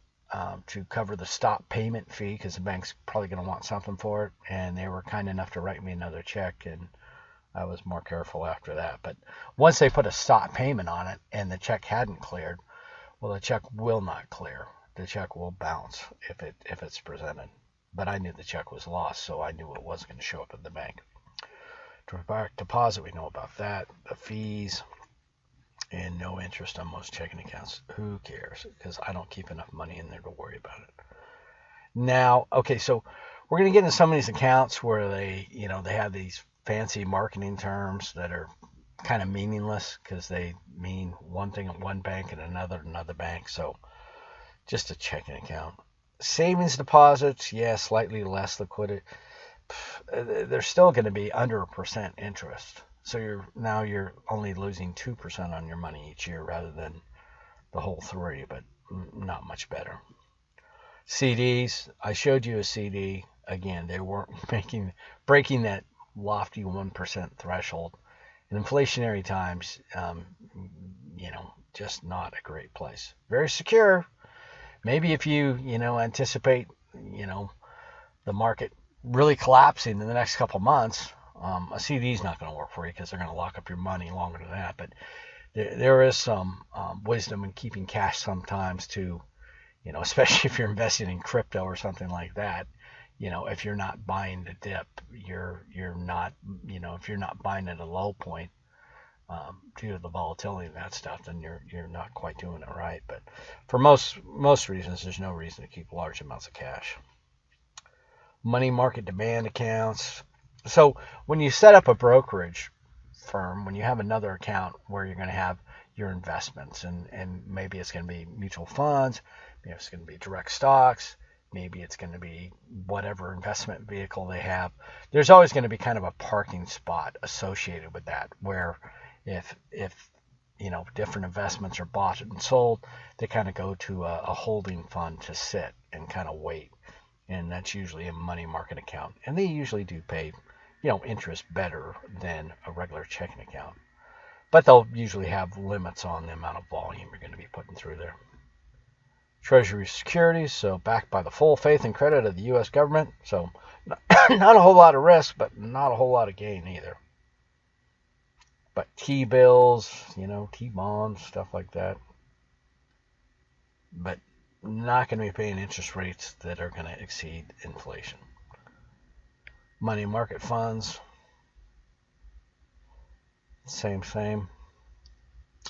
to cover the stop payment fee because the bank's probably going to want something for it. And they were kind enough to write me another check, and I was more careful after that. But once they put a stop payment on it and the check hadn't cleared, well, the check will not clear. The check will bounce if it's presented. But I knew the check was lost, so I knew it wasn't going to show up at the bank. Direct deposit, we know about that. The fees and no interest on most checking accounts. Who cares? Because I don't keep enough money in there to worry about it. Now, okay, so we're going to get into some of these accounts where they have these fancy marketing terms that are kind of meaningless because they mean one thing at one bank and another bank. So just a checking account. Savings deposits, yeah, slightly less liquidity. They're still going to be under 1% interest. So you're only losing 2% on your money each year rather than the whole 3%, but not much better. CDs, I showed you a CD. Again, they weren't breaking that lofty 1% threshold. In inflationary times, just not a great place. Very secure. Maybe if you anticipate, the market really collapsing in the next couple months, a CD is not going to work for you because they're going to lock up your money longer than that. But there is some wisdom in keeping cash sometimes too, especially if you're investing in crypto or something like that. If you're not buying the dip, you're not, if you're not buying at a low point due to the volatility of that stuff, then you're not quite doing it right. But for most reasons, there's no reason to keep large amounts of cash. Money market demand accounts. So when you set up a brokerage firm, when you have another account where you're going to have your investments, and maybe it's going to be mutual funds, maybe it's going to be direct stocks, maybe it's going to be whatever investment vehicle they have, there's always going to be kind of a parking spot associated with that, where if different investments are bought and sold, they kind of go to a holding fund to sit and kind of wait. And that's usually a money market account. And they usually do pay, interest better than a regular checking account. But they'll usually have limits on the amount of volume you're going to be putting through there. Treasury securities, so backed by the full faith and credit of the U.S. government. So not a whole lot of risk, but not a whole lot of gain either. But T-bills, T-bonds, stuff like that. But not going to be paying interest rates that are going to exceed inflation. Money market funds, same.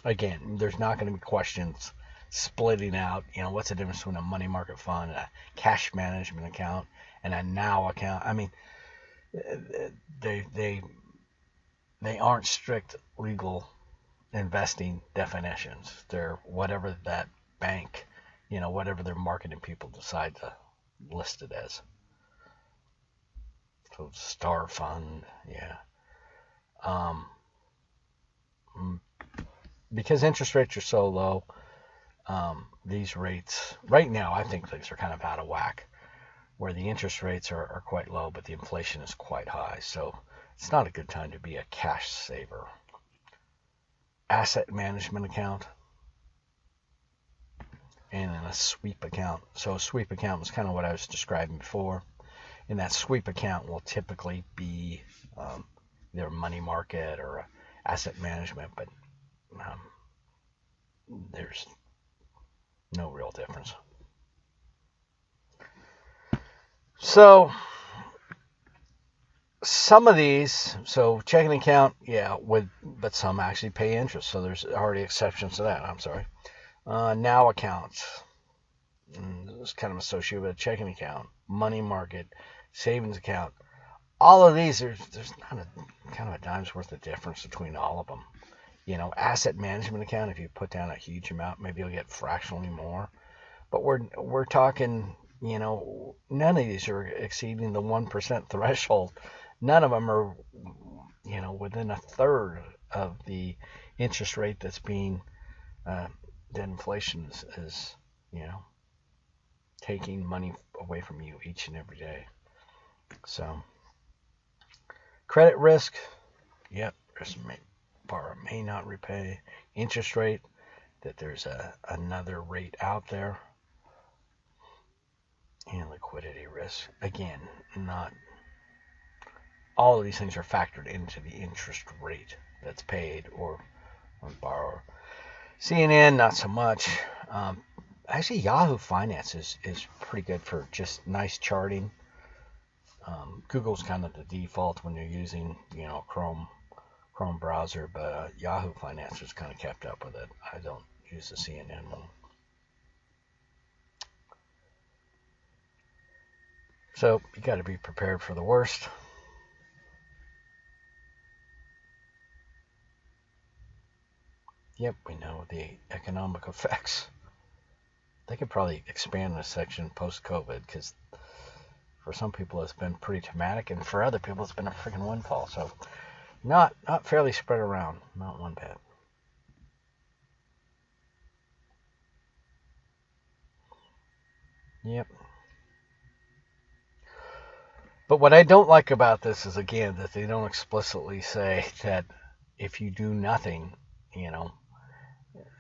Again, there's not going to be questions splitting out, what's the difference between a money market fund and a cash management account and a now account. I mean, they aren't strict legal investing definitions. They're whatever that bank, whatever their marketing people decide to list it as. So star fund, yeah. Because interest rates are so low, these rates, right now, I think things are kind of out of whack, where the interest rates are quite low, but the inflation is quite high. So it's not a good time to be a cash saver. Asset management account and then a sweep account. So a sweep account was kind of what I was describing before. And that sweep account will typically be either money market or asset management, but there's no real difference. So some of these, so checking account, yeah, but some actually pay interest. So there's already exceptions to that. I'm sorry. Now accounts, it's kind of associated with a checking account, money market, savings account. All of these, there's not kind of a dime's worth of difference between all of them. Asset management account, if you put down a huge amount, maybe you'll get fractionally more. But we're talking, none of these are exceeding the 1% threshold. None of them are, within a third of the interest rate that's being, that inflation is taking money away from you each and every day. So, credit risk, yep, risk borrower may not repay. Interest rate, that there's another rate out there. and liquidity risk. Again, not all of these things are factored into the interest rate that's paid or on borrower. CNN, not so much. Actually, Yahoo Finance is pretty good for just nice charting. Google's kind of the default when you're using, Chrome browser, but Yahoo Finance has kind of kept up with it. I don't use the CNN one. So you got to be prepared for the worst. Yep, we know the economic effects. They could probably expand this section post-COVID, because for some people it's been pretty traumatic, and for other people it's been a freaking windfall. So not fairly spread around, not one bit. Yep. But what I don't like about this is, again, that they don't explicitly say that if you do nothing,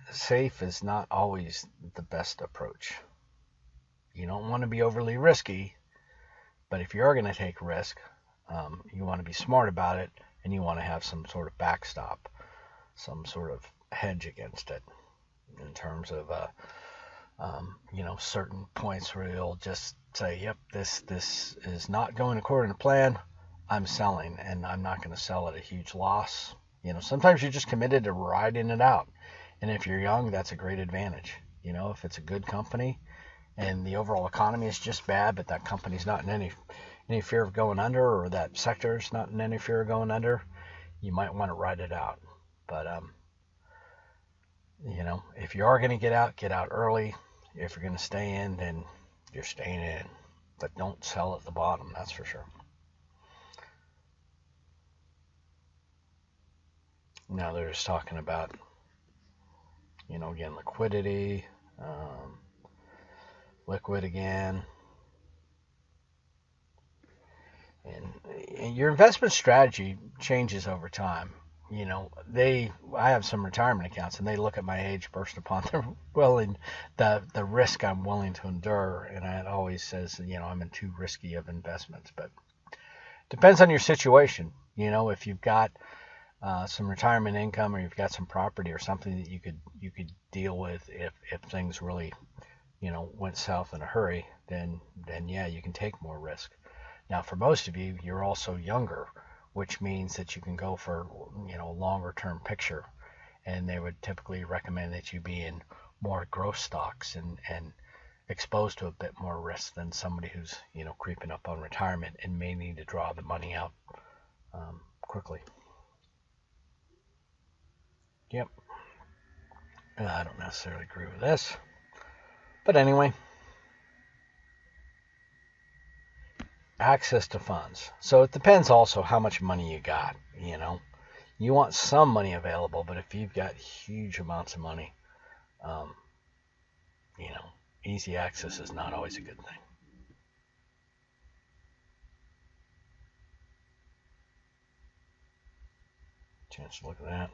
safe is not always the best approach. You don't want to be overly risky, but if you're going to take risk, you want to be smart about it, and you want to have some sort of backstop, some sort of hedge against it, in terms of certain points where you'll just say, yep, this is not going according to plan, I'm selling, and I'm not going to sell at a huge loss. Sometimes you're just committed to riding it out, and if you're young, that's a great advantage. If it's a good company and the overall economy is just bad, but that company's not in any fear of going under, or that sector's not in any fear of going under, you might want to ride it out. But if you are going to get out early. If you're going to stay in, then you're staying in. But don't sell at the bottom, that's for sure. Now they're just talking about, again, liquidity, liquid again. And your investment strategy changes over time. I have some retirement accounts, and they look at my age based upon the risk I'm willing to endure, and it always says, I'm in too risky of investments. But depends on your situation. If you've got some retirement income, or you've got some property or something that you could deal with if things really went south in a hurry, then yeah, you can take more risk. Now, for most of you, you're also younger, which means that you can go for a longer term picture, and they would typically recommend that you be in more growth stocks and exposed to a bit more risk than somebody who's creeping up on retirement and may need to draw the money out quickly. Yep. I don't necessarily agree with this, but anyway. Access to funds. So it depends also how much money you got. You want some money available, but if you've got huge amounts of money, easy access is not always a good thing. Chance to look at that.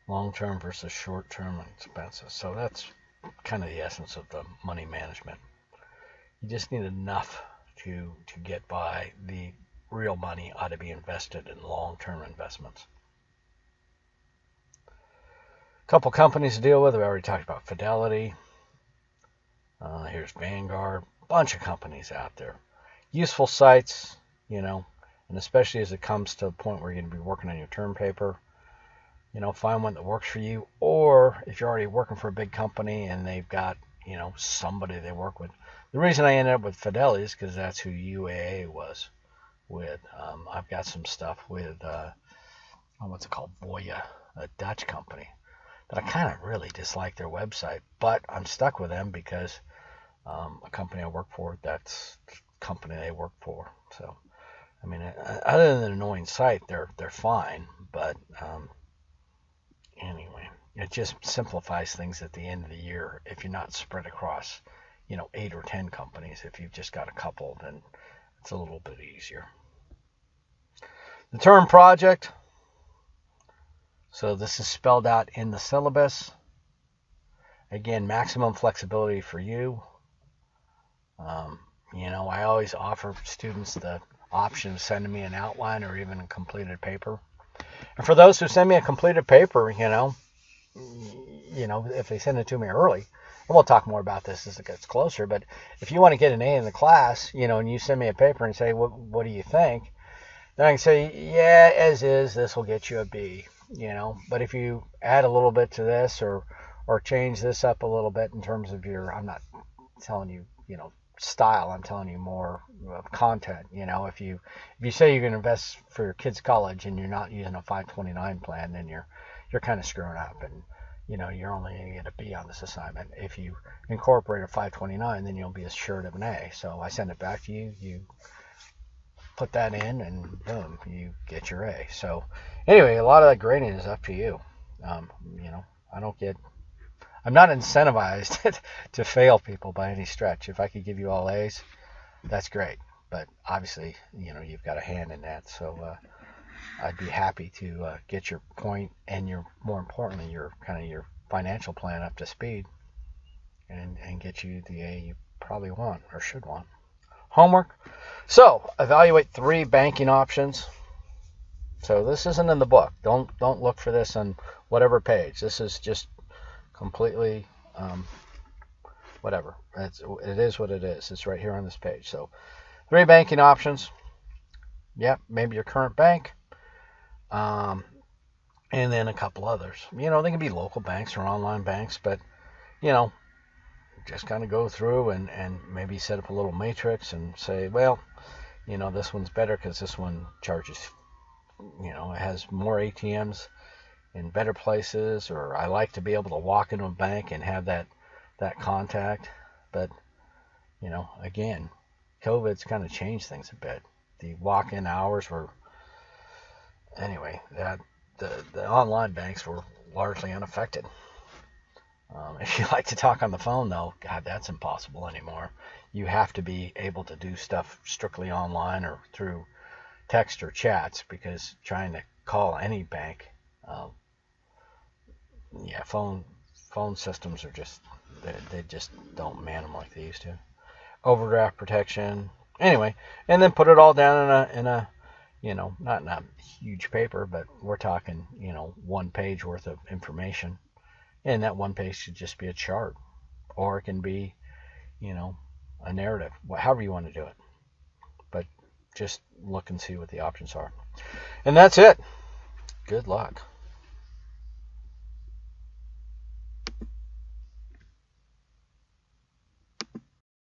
Long-term versus short-term expenses. So that's kind of the essence of the money management. You just need enough to get by. The real money ought to be invested in long-term investments. A couple companies to deal with. We already talked about Fidelity. Here's Vanguard. Bunch of companies out there. Useful sites, and especially as it comes to the point where you're going to be working on your term paper. Find one that works for you, or if you're already working for a big company and they've got, somebody they work with. The reason I ended up with Fidelity is because that's who UAA was with. I've got some stuff with, what's it called, Voya, a Dutch company, that I kind of really dislike their website, but I'm stuck with them because a company I work for, that's the company they work for. So, other than an annoying site, they're fine, but anyway, it just simplifies things at the end of the year. If you're not spread across, 8 or 10 companies, if you've just got a couple, then it's a little bit easier. The term project. So this is spelled out in the syllabus. Again, maximum flexibility for you. I always offer students the option of sending me an outline or even a completed paper. And for those who send me a completed paper, if they send it to me early, and we'll talk more about this as it gets closer, but if you want to get an A in the class, and you send me a paper and say, what do you think? Then I can say, yeah, as is, this will get you a B, But if you add a little bit to this or change this up a little bit in terms of I'm not telling you, style, I'm telling you more of content. If you say you're going to invest for your kids' college and you're not using a 529 plan, then you're kind of screwing up, and you're only going to get a B on this assignment. If you incorporate a 529, then you'll be assured of an A. So I send it back to you, you put that in, and boom, you get your A. So anyway, a lot of that grading is up to you. I'm not incentivized to fail people by any stretch. If I could give you all A's, that's great. But obviously, you've got a hand in that. So I'd be happy to get your point and more importantly, your financial plan up to speed and get you the A you probably want or should want. Homework. So evaluate 3 banking options. So this isn't in the book. Don't look for this on whatever page. This is just completely whatever. It is what it is. It's right here on this page. So 3 banking options. Yep, maybe your current bank. And then a couple others. They can be local banks or online banks, but just kind of go through and maybe set up a little matrix and say, well, this one's better because this one charges, it has more ATMs in better places, or I like to be able to walk into a bank and have that contact. But again, COVID's kind of changed things a bit. The walk-in hours were the online banks were largely unaffected. If you like to talk on the phone, though, God, that's impossible anymore. You have to be able to do stuff strictly online or through text or chats, because trying to call any bank, phone systems are they just don't man them like they used to. Overdraft protection. Anyway, and then put it all down in a not in a huge paper, but we're talking, 1 page worth of information. And that 1 page should just be a chart, or it can be, a narrative, however you want to do it. But just look and see what the options are. And that's it. Good luck.